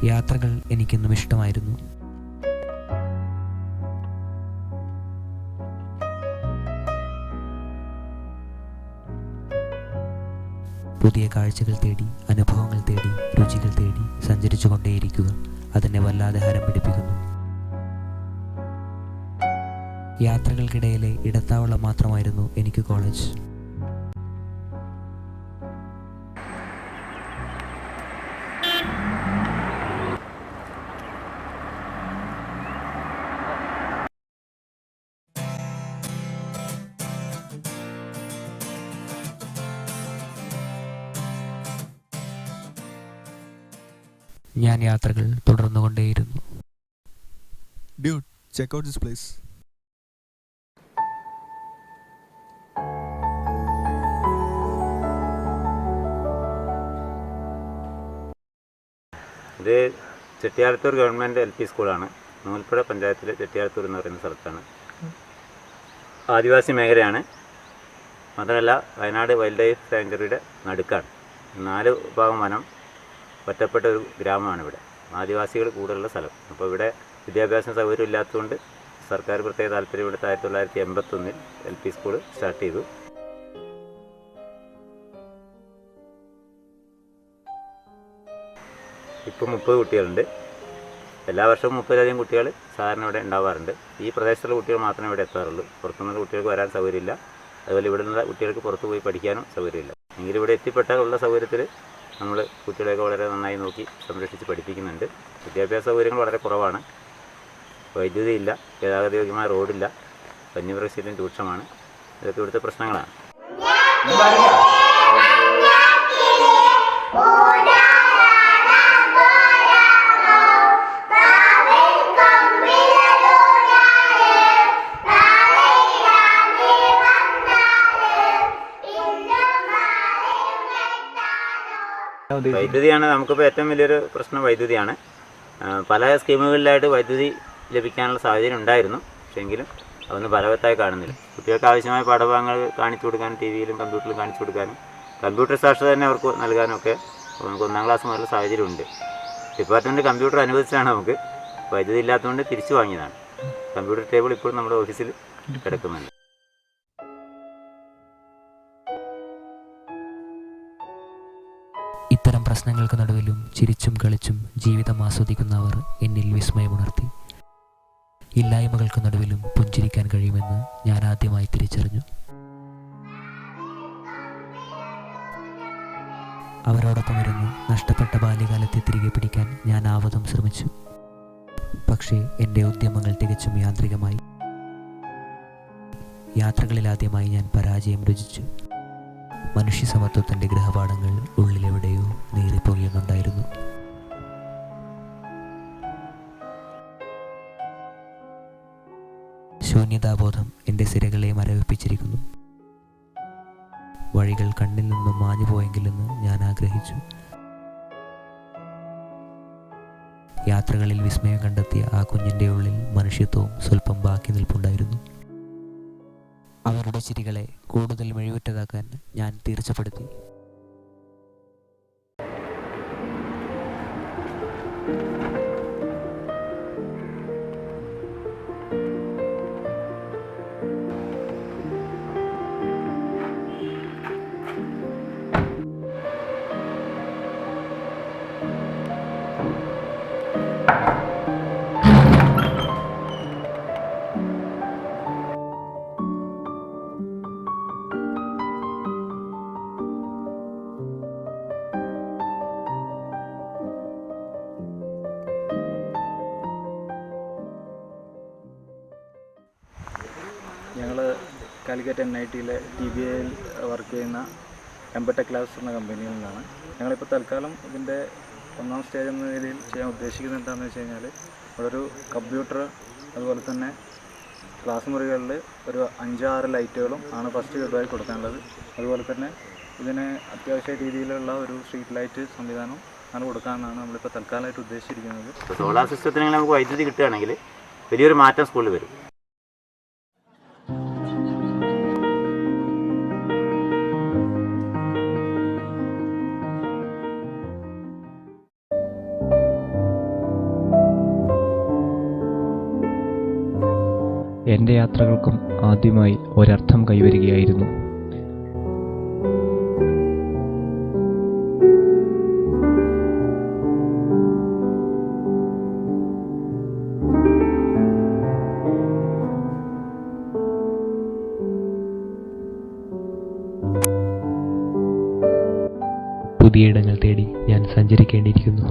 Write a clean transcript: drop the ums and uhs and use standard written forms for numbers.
യാത്രകൾ എനിക്കെന്നും ഇഷ്ടമായിരുന്നു. പുതിയ കാഴ്ചകൾ തേടി, അനുഭവങ്ങൾ തേടി, രുചികൾ തേടി സഞ്ചരിച്ചു കൊണ്ടേയിരിക്കുക അതെന്നെ വല്ലാതെ ഹരം പിടിപ്പിക്കുന്നു. യാത്രകൾക്കിടയിലെ ഇടത്താവളം മാത്രമായിരുന്നു എനിക്ക് കോളേജ്. ഞാൻ യാത്രകൾ തുടർന്നുകൊണ്ടേയിരുന്നു. Dude, check out this place. ഇത് ചെട്ടിയാലത്തൂർ ഗവൺമെൻറ് LP സ്കൂളാണ്. നൂൽപ്പുഴ പഞ്ചായത്തിലെ ചെട്ടിയാലത്തൂർ എന്ന് പറയുന്ന സ്ഥലത്താണ്. ആദിവാസി മേഖലയാണ്. മാത്രമല്ല വയനാട് വൈൽഡ് ലൈഫ് സാങ്ച്വറിയുടെ നടുക്കാണ്. 4 ഭാഗം വനം, ഒറ്റപ്പെട്ട ഒരു ഗ്രാമമാണ് ഇവിടെ. ആദിവാസികൾ കൂടുതലുള്ള സ്ഥലം. അപ്പോൾ ഇവിടെ വിദ്യാഭ്യാസ സൗകര്യം ഇല്ലാത്തതുകൊണ്ട് സർക്കാർ പ്രത്യേക താല്പര്യം എടുത്ത് 1981 LP സ്കൂൾ സ്റ്റാർട്ട് ചെയ്തു. ഇപ്പോൾ 30 കുട്ടികളുണ്ട്. എല്ലാ വർഷവും 30-ലധികം കുട്ടികൾ സാധാരണ ഇവിടെ ഉണ്ടാവാറുണ്ട്. ഈ പ്രദേശത്തുള്ള കുട്ടികൾ മാത്രമേ ഇവിടെ എത്താറുള്ളൂ. പുറത്തുനിന്നുള്ള കുട്ടികൾക്ക് വരാൻ സൗകര്യമില്ല. അതുപോലെ ഇവിടെ നിന്നുള്ള കുട്ടികൾക്ക് പുറത്ത് പോയി പഠിക്കാനും സൗകര്യമില്ല. എങ്കിലും ഇവിടെ എത്തിപ്പെട്ടാൽ ഉള്ള സൗകര്യത്തിൽ നമ്മൾ കുട്ടികളെയൊക്കെ വളരെ നന്നായി നോക്കി സംരക്ഷിച്ച് പഠിപ്പിക്കുന്നുണ്ട്. വിദ്യാഭ്യാസ സൗകര്യങ്ങൾ വളരെ കുറവാണ്. വൈദ്യുതി ഇല്ല, ഗതാഗതയോഗ്യമായ റോഡില്ല, വന്യമൃഗശല്യം രൂക്ഷമാണ്. ഇതൊക്കെ ഇവിടുത്തെ പ്രശ്നങ്ങളാണ്. വൈദ്യുതിയാണ് നമുക്കിപ്പോൾ ഏറ്റവും വലിയൊരു പ്രശ്നം. വൈദ്യുതിയാണ്. പല സ്കീമുകളിലായിട്ട് വൈദ്യുതി ലഭിക്കാനുള്ള സാഹചര്യം ഉണ്ടായിരുന്നു. പക്ഷേ എങ്കിലും അതൊന്നും ഫലവത്തായി കാണുന്നില്ല. കുട്ടികൾക്ക് ആവശ്യമായ പാഠഭാഗങ്ങൾ കാണിച്ചു കൊടുക്കാനും ടിവിയിലും കമ്പ്യൂട്ടറിലും കാണിച്ചു കൊടുക്കാനും കമ്പ്യൂട്ടർ സാക്ഷരത തന്നെ അവർക്ക് നൽകാനൊക്കെ നമുക്ക് 1-ാം ക്ലാസ് മുതലുള്ള സാഹചര്യമുണ്ട്. ഡിപ്പാർട്ട്മെൻറ്റ് കമ്പ്യൂട്ടർ അനുവദിച്ചാണ്. നമുക്ക് വൈദ്യുതി ഇല്ലാത്തതുകൊണ്ട് തിരിച്ചു വാങ്ങിയതാണ്. കമ്പ്യൂട്ടർ ടേബിൾ ഇപ്പോൾ നമ്മുടെ ഓഫീസിൽ കിടക്കുന്നുണ്ട്. ഇത്തരം പ്രശ്നങ്ങൾക്ക് നടുവിലും ചിരിച്ചും കളിച്ചും ജീവിതം ആസ്വദിക്കുന്നവർ എന്നിൽ വിസ്മയമുണർത്തി. ഇല്ലായ്മകൾക്ക് നടുവിലും പുഞ്ചിരിക്കാൻ കഴിയുമെന്ന് ഞാൻ ആദ്യമായി തിരിച്ചറിഞ്ഞു. അവരോടൊപ്പം ഇരുന്ന് നഷ്ടപ്പെട്ട ബാല്യകാലത്തെ തിരികെ പിടിക്കാൻ ഞാൻ ആവതും ശ്രമിച്ചു. പക്ഷേ എൻ്റെ ഉദ്യമങ്ങൾ തികച്ചും യാന്ത്രികമായി. യാത്രകളിലാദ്യമായി ഞാൻ പരാജയം രുചിച്ചു. മനുഷ്യ സമത്വത്തിൻ്റെ ഗൃഹപാഠങ്ങൾ ഉള്ളിലെവിടെയോ നീറിപ്പൊങ്ങിയുന്നുണ്ടായിരുന്നു. ശൂന്യതാബോധം എൻ്റെ സിരകളെ മരവിപ്പിച്ചിരിക്കുന്നു. വഴികൾ കണ്ണിൽ നിന്നും മാഞ്ഞു പോയെങ്കിലെന്ന് ഞാൻ ആഗ്രഹിച്ചു. യാത്രകളിൽ വിസ്മയം കണ്ടെത്തിയ ആ കുഞ്ഞിൻ്റെ ഉള്ളിൽ മനുഷ്യത്വവും സ്വല്പം ബാക്കി നിൽപ്പുണ്ടായിരുന്നു. അവരുടെ ചിരികളെ കൂടുതൽ മിഴിവുറ്റതാക്കാൻ ഞാൻ തീർച്ചപ്പെടുത്തി. ഞങ്ങൾ കാലിക്കറ്റ് NITയിലെ TBIയിൽ വർക്ക് ചെയ്യുന്ന എംബടെക് ലാബ്സ് എന്ന കമ്പനിയിൽ നിന്നാണ്. ഞങ്ങളിപ്പോൾ തൽക്കാലം ഇതിൻ്റെ 1-ാം സ്റ്റേജ് എന്ന രീതിയിൽ ചെയ്യാൻ ഉദ്ദേശിക്കുന്നത് എന്താണെന്ന് വെച്ച് കഴിഞ്ഞാൽ, ഇവിടെ ഒരു കമ്പ്യൂട്ടർ, അതുപോലെ തന്നെ ക്ലാസ് മുറികളിൽ ഒരു 5-6 ലൈറ്റുകളും ആണ് ഫസ്റ്റ് ഗഡുവായി കൊടുക്കാനുള്ളത്. അതുപോലെ തന്നെ ഇതിന് അത്യാവശ്യ രീതിയിലുള്ള ഒരു സ്ട്രീറ്റ് ലൈറ്റ് സംവിധാനം ആണ് കൊടുക്കാമെന്നാണ് നമ്മളിപ്പോൾ തൽക്കാലമായിട്ട് ഉദ്ദേശിച്ചിരിക്കുന്നത്. സോളാർ സിസ്റ്റത്തിന് നമുക്ക് വൈദ്യുതി കിട്ടുകയാണെങ്കിൽ വലിയൊരു മാറ്റം സ്കൂളിൽ വരും. എൻ്റെ യാത്രകൾക്കും ആദ്യമായി ഒരർത്ഥം കൈവരികയായിരുന്നു. പുതിയ ഇടങ്ങൾ തേടി ഞാൻ സഞ്ചരിക്കേണ്ടിയിരിക്കുന്നു.